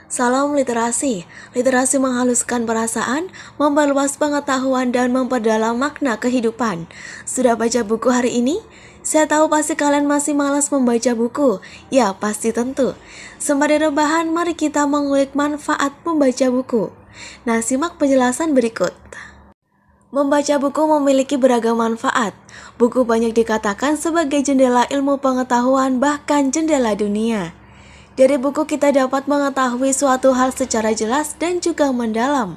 Salam literasi. Literasi menghaluskan perasaan, memperluas pengetahuan, dan memperdalam makna kehidupan. Sudah baca buku hari ini? Saya tahu pasti kalian masih malas membaca buku. Ya, pasti tentu. Sembari rebahan, mari kita mengulik manfaat membaca buku. Nah, simak penjelasan berikut. Membaca buku memiliki beragam manfaat. Buku banyak dikatakan sebagai jendela ilmu pengetahuan, bahkan jendela dunia. Dari buku kita dapat mengetahui suatu hal secara jelas dan juga mendalam.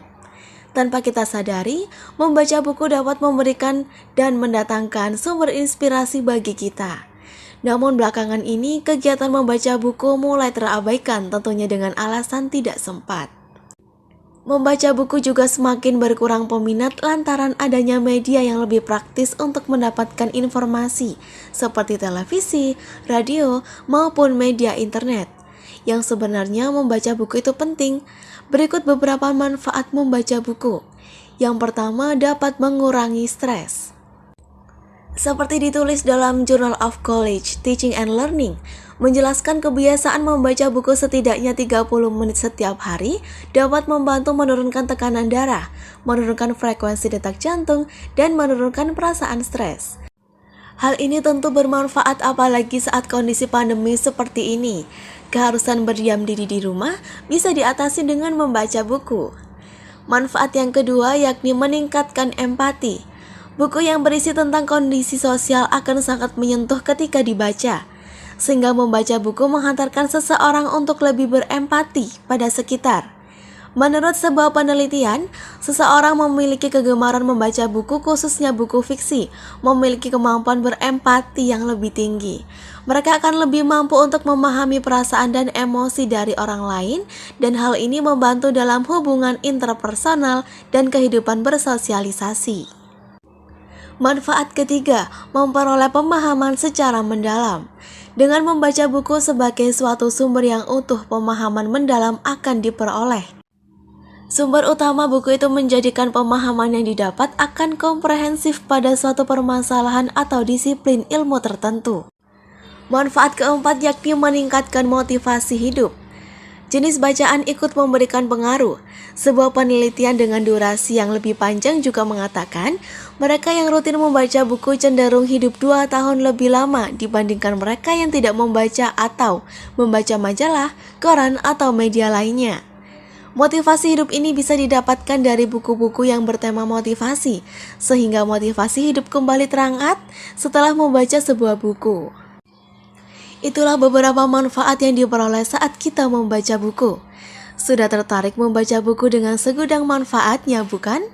Tanpa kita sadari, membaca buku dapat memberikan dan mendatangkan sumber inspirasi bagi kita. Namun belakangan ini, kegiatan membaca buku mulai terabaikan, tentunya dengan alasan tidak sempat. Membaca buku juga semakin berkurang peminat lantaran adanya media yang lebih praktis untuk mendapatkan informasi, seperti televisi, radio, maupun media internet. Yang sebenarnya membaca buku itu penting. Berikut beberapa manfaat membaca buku. Yang pertama, dapat mengurangi stres. Seperti ditulis dalam Journal of College Teaching and Learning, menjelaskan kebiasaan membaca buku setidaknya 30 menit setiap hari dapat membantu menurunkan tekanan darah, menurunkan frekuensi detak jantung, dan menurunkan perasaan stres. Hal ini tentu bermanfaat apalagi saat kondisi pandemi seperti ini. Keharusan berdiam diri di rumah bisa diatasi dengan membaca buku. Manfaat yang kedua yakni meningkatkan empati. Buku yang berisi tentang kondisi sosial akan sangat menyentuh ketika dibaca, sehingga membaca buku menghantarkan seseorang untuk lebih berempati pada sekitar. Menurut sebuah penelitian, seseorang memiliki kegemaran membaca buku, khususnya buku fiksi, memiliki kemampuan berempati yang lebih tinggi. Mereka akan lebih mampu untuk memahami perasaan dan emosi dari orang lain, dan hal ini membantu dalam hubungan interpersonal dan kehidupan bersosialisasi. Manfaat ketiga, memperoleh pemahaman secara mendalam. Dengan membaca buku sebagai suatu sumber yang utuh, pemahaman mendalam akan diperoleh. Sumber utama buku itu menjadikan pemahaman yang didapat akan komprehensif pada suatu permasalahan atau disiplin ilmu tertentu. Manfaat keempat yakni meningkatkan motivasi hidup. Jenis bacaan ikut memberikan pengaruh. Sebuah penelitian dengan durasi yang lebih panjang juga mengatakan, mereka yang rutin membaca buku cenderung hidup 2 tahun lebih lama dibandingkan mereka yang tidak membaca atau membaca majalah, koran, atau media lainnya. Motivasi hidup ini bisa didapatkan dari buku-buku yang bertema motivasi, sehingga motivasi hidup kembali terangkat setelah membaca sebuah buku. Itulah beberapa manfaat yang diperoleh saat kita membaca buku. Sudah tertarik membaca buku dengan segudang manfaatnya, bukan?